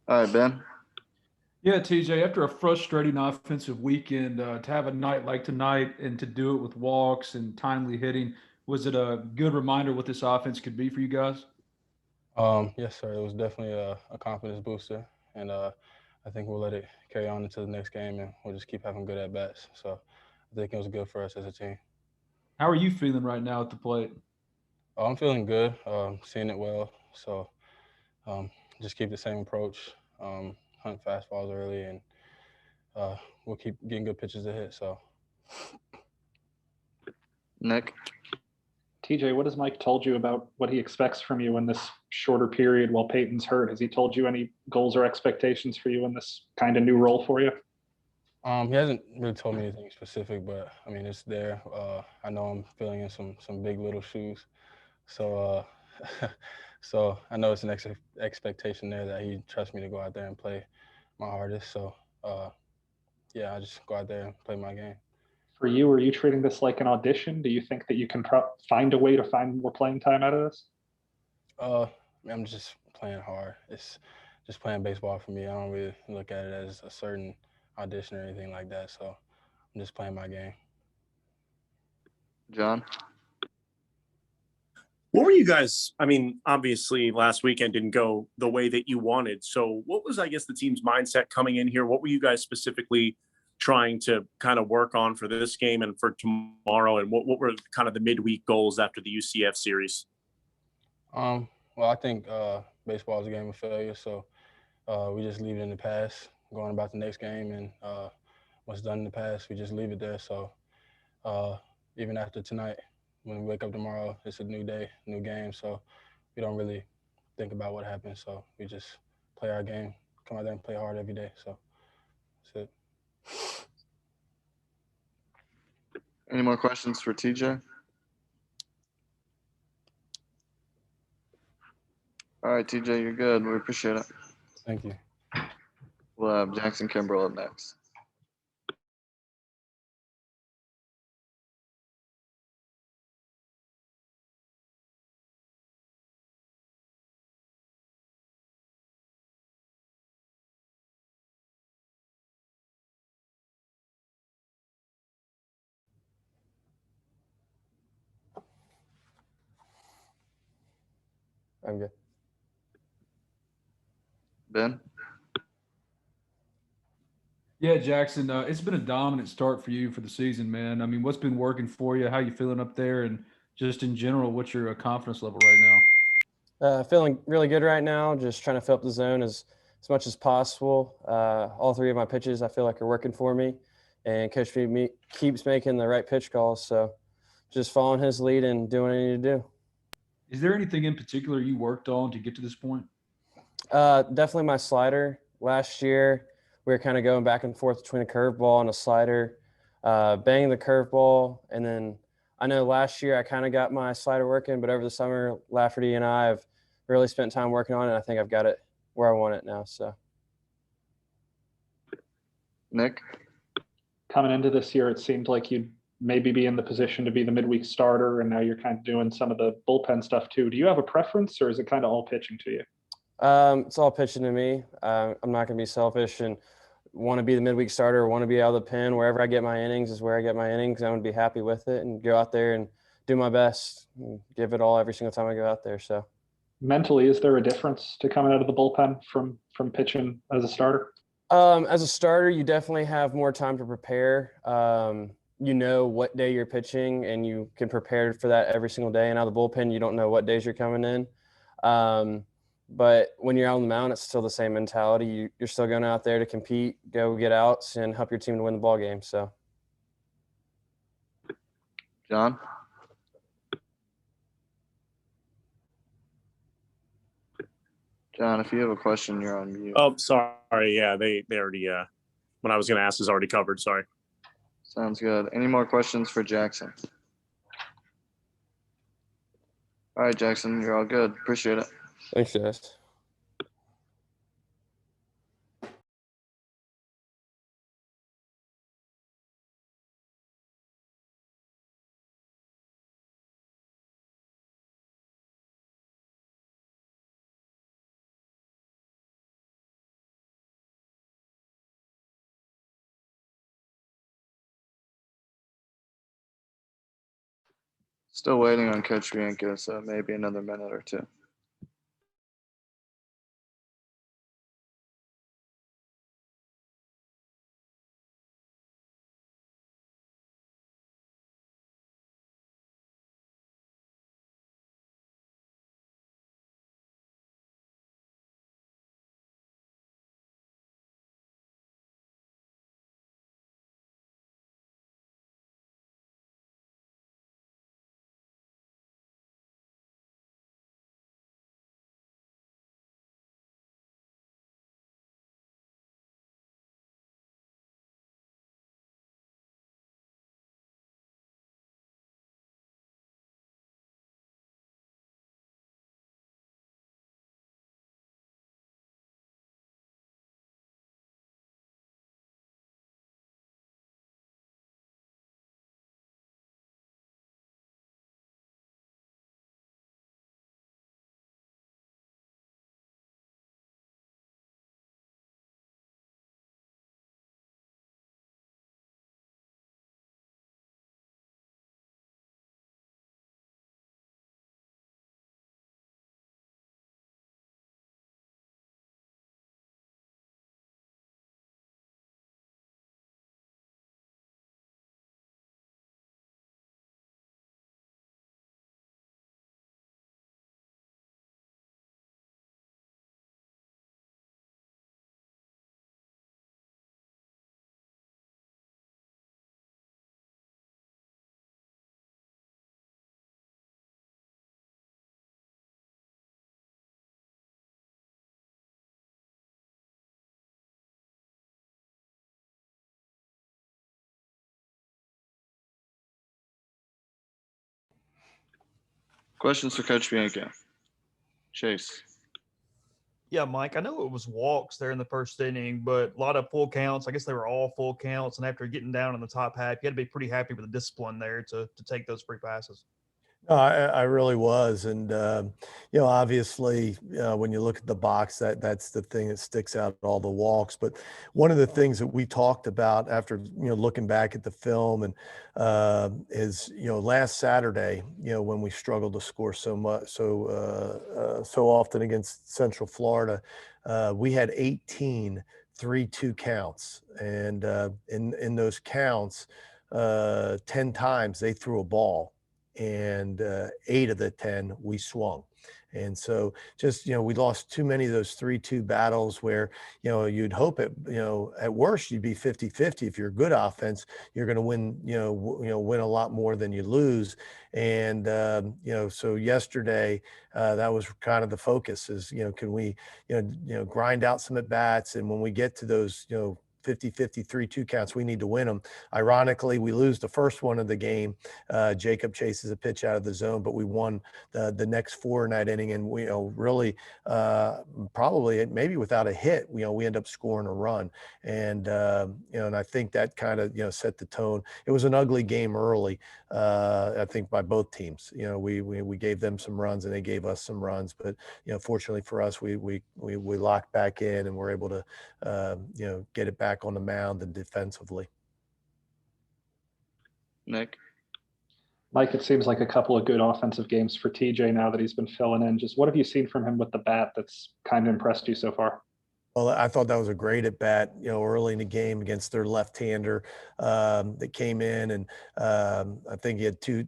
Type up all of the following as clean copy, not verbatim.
All right, Ben. Yeah, TJ, after a frustrating offensive weekend, to have a night like tonight and to do it with walks and timely hitting, was it a good reminder what this offense could be for you guys? Yes, sir. It was definitely a confidence booster, and I think we'll let it carry on into the next game, and we'll just keep having good at bats. So I think it was good for us as a team. How are you feeling right now at the plate? I'm feeling good, seeing it well. So um, just keep the same approach, hunt fastballs early, and uh, we'll keep getting good pitches to hit. So Nick. TJ, what has Mike told you about what he expects from you in this shorter period while Peyton's hurt? Has he told you any goals or expectations for you in this kind of new role for you? he hasn't really told me anything specific, but I mean it's there. I know I'm filling in some big little shoes, so so I know it's an expectation there that he trusts me to go out there and play my hardest. So uh, yeah, I just go out there and play my game. For you, are you treating this like an audition? Do you think that you can find a way to find more playing time out of this? Uh, I'm just playing hard. It's just playing baseball for me. I don't really look at it as a certain audition or anything like that. So I'm just playing my game. John. What were you guys? I mean, obviously, last weekend didn't go the way that you wanted. So, what was, I guess, the team's mindset coming in here? What were you guys specifically trying to kind of work on for this game and for tomorrow? And what were kind of the midweek goals after the UCF series? Well, I think baseball is a game of failure. So we just leave it in the past, going about the next game, and what's done in the past, we just leave it there. So uh, even after tonight, when we wake up tomorrow, it's a new day, new game. So we don't really think about what happened. So we just play our game, come out there and play hard every day. So that's it. Any more questions for TJ? All right, TJ, you're good. We appreciate it. Thank you. We'll have Jackson Kimbrell up next. I'm good. Ben. Yeah, Jackson, it's been a dominant start for you for the season, man. I mean, what's been working for you? How you feeling up there? And just in general, what's your confidence level right now? Feeling really good right now. Just trying to fill up the zone as much as possible. All three of my pitches I feel like are working for me, and Coach me keeps making the right pitch calls. So just following his lead and doing what I need to do. Is there anything in particular you worked on to get to this point? Definitely my slider. Last year we were kind of going back and forth between a curveball and a slider, banging the curveball, and then I know last year I kind of got my slider working, but over the summer Lafferty and I have really spent time working on it. I think I've got it where I want it now. So Nick. Coming into this year, it seemed like you'd maybe be in the position to be the midweek starter, and now you're kind of doing some of the bullpen stuff too. Do you have a preference, or is it kind of all pitching to you? it's all pitching to me. I'm not going to be selfish and want to be the midweek starter or want to be out of the pen. Wherever I get my innings is where I get my innings. I'm going to be happy with it and go out there and do my best, and give it all every single time I go out there. So Mentally, is there a difference to coming out of the bullpen from pitching as a starter? as a starter, you definitely have more time to prepare. You know what day you're pitching, and you can prepare for that every single day. And out of the bullpen, you don't know what days you're coming in. But when you're out on the mound, it's still the same mentality. You're still going out there to compete, go get outs, and help your team to win the ball game. So, John. John, if you have a question, you're on mute. Oh, sorry. Yeah, they already what I was going to ask is already covered. Sorry. Sounds good. Any more questions for Jackson? All right, Jackson, you're all good. Appreciate it. thanks, guys. Still waiting on Coach Bianco, so maybe another minute or two. Questions for Coach Bianco? Chase. Yeah, Mike, I know it was walks there in the first inning, but a lot of full counts. I guess they were all full counts. And after getting down in the top half, you had to be pretty happy with the discipline there to take those free passes. No, I really was, and obviously, when you look at the box, that's the thing that sticks out all the walks. But one of the things that we talked about after looking back at the film and is last Saturday, when we struggled to score so much, so often against Central Florida, we had 18 3-2 counts, and in those counts, 10 times they threw a ball. And 8 of the 10 we swung. And so just, we lost too many of those 3-2 battles where, you'd hope at worst you'd be 50-50. If you're a good offense, you're going to win, win a lot more than you lose. And, so yesterday that was kind of the focus is, can we, grind out some at bats. And when we get to those, 50-50 3-2 counts, we need to win them. Ironically, we lose the first one of the game. Jacob chases a pitch out of the zone, but we won the next 4 in that inning, and we really probably maybe without a hit, we end up scoring a run, and and I think that kind of set the tone. It was an ugly game early, I think by both teams. We gave them some runs and they gave us some runs, but fortunately for us, we locked back in and were able to get it back on the mound and defensively. Nick. Mike, it seems like a couple of good offensive games for TJ now that he's been filling in. Just what have you seen from him with the bat that's kind of impressed you so far? Well, I thought that was a great at bat, early in the game against their left-hander that came in, and I think he had two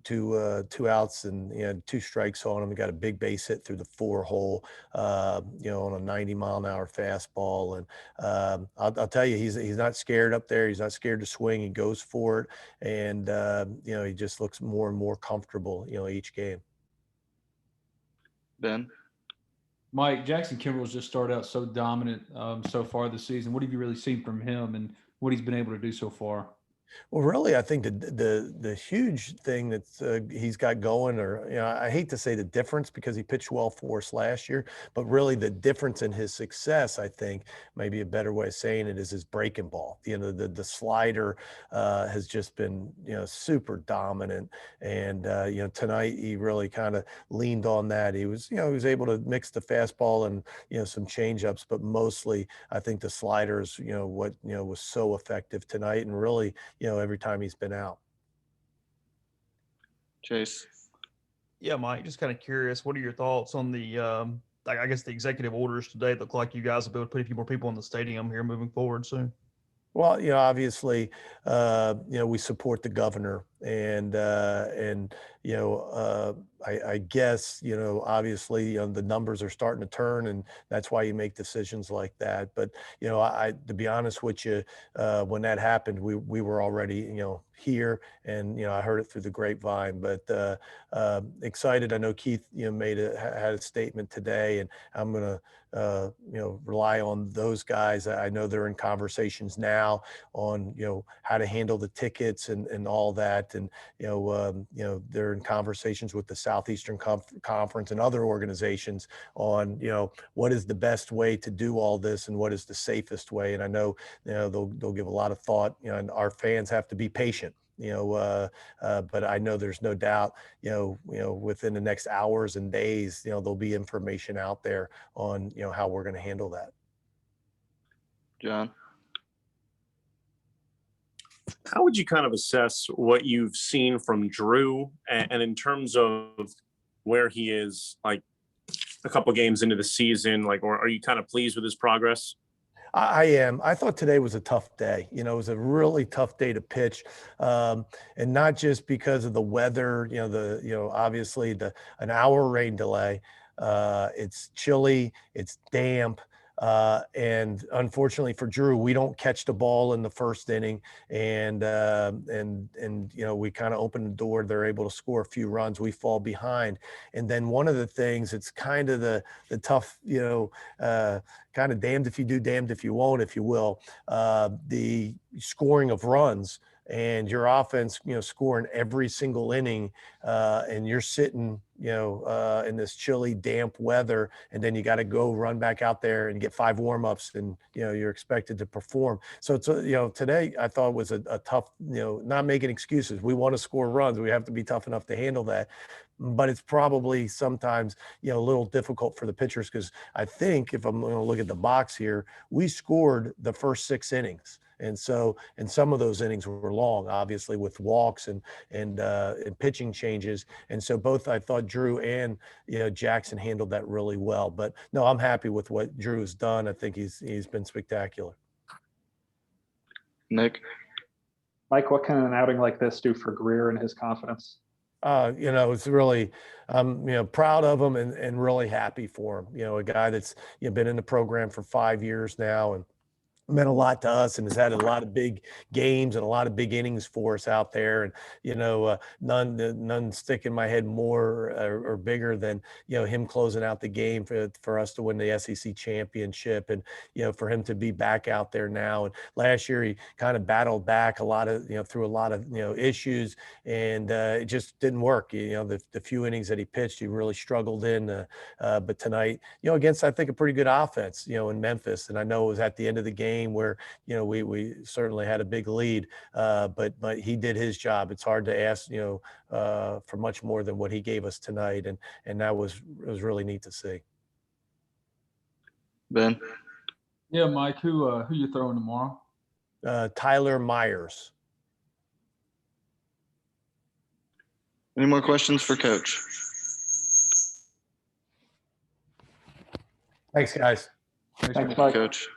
outs and he had 2 strikes on him. He got a big base hit through the 4-hole, on a 90-mile-an-hour fastball, and I'll tell you, he's not scared up there. He's not scared to swing. He goes for it, and he just looks more and more comfortable, each game. Ben. Mike, Jackson Kimbrell's just started out so dominant so far this season. What have you really seen from him and what he's been able to do so far? Well, really, I think the huge thing that he's got going, or I hate to say the difference because he pitched well for us last year, but really the difference in his success, I think, maybe a better way of saying it is his breaking ball. The slider has just been super dominant, and tonight he really kind of leaned on that. He was able to mix the fastball and some changeups, but mostly I think the sliders what was so effective tonight, and really every time he's been out. Chase. Yeah, Mike, just kind of curious, what are your thoughts on the, I guess the executive orders today look like you guys will be able to put a few more people in the stadium here moving forward soon? Well, obviously, we support the governor, and I guess, obviously, the numbers are starting to turn, and that's why you make decisions like that. But to be honest with you, when that happened, we were already, here, and I heard it through the grapevine. But excited. I know Keith, had a statement today, and I'm gonna rely on those guys. I know they're in conversations now on, how to handle the tickets and all that. And, they're in conversations with the Southeastern Conference and other organizations on, what is the best way to do all this and what is the safest way. And I know, they'll give a lot of thought, and our fans have to be patient. But I know there's no doubt, within the next hours and days, there'll be information out there on, how we're going to handle that. John? How would you kind of assess what you've seen from Drew, and in terms of where he is, like a couple games into the season, or are you kind of pleased with his progress? I am. I thought today was a tough day. It was a really tough day to pitch, and not just because of the weather. Obviously an hour rain delay. It's chilly. It's damp. And unfortunately for Drew, we don't catch the ball in the first inning, and we kind of open the door. They're able to score a few runs. We fall behind, and then one of the things, it's kind of the tough, kind of damned if you do, damned if you won't, if you will, the scoring of runs. And your offense, scoring every single inning, and you're sitting, in this chilly, damp weather, and then you got to go run back out there and get 5 warmups, and you're expected to perform. So it's today I thought was a tough, not making excuses. We want to score runs. We have to be tough enough to handle that. But it's probably sometimes, a little difficult for the pitchers, because I think if I'm going to look at the box here, we scored the first 6 innings. And so, and some of those innings were long, obviously, with walks and pitching changes. And so both, I thought Drew and, Jackson handled that really well. But no, I'm happy with what Drew has done. I think he's been spectacular. Nick? Mike, what can an outing like this do for Greer and his confidence? It's really, I'm, proud of him and really happy for him. A guy that's been in the program for 5 years now, and meant a lot to us, and has had a lot of big games and a lot of big innings for us out there. And, none stick in my head more or bigger than, him closing out the game for us to win the SEC championship, and, for him to be back out there now. And last year he kind of battled back a lot of, through a lot of, issues, and it just didn't work. The few innings that he pitched, he really struggled in, but tonight, against, I think, a pretty good offense, in Memphis. And I know it was at the end of the game where we certainly had a big lead, but he did his job. It's hard to ask for much more than what he gave us tonight, and it was really neat to see. Ben? Yeah, Mike, who you throwing tomorrow? Tyler Myers. Any more questions for Coach? Thanks, guys. Thanks, Mike. Coach.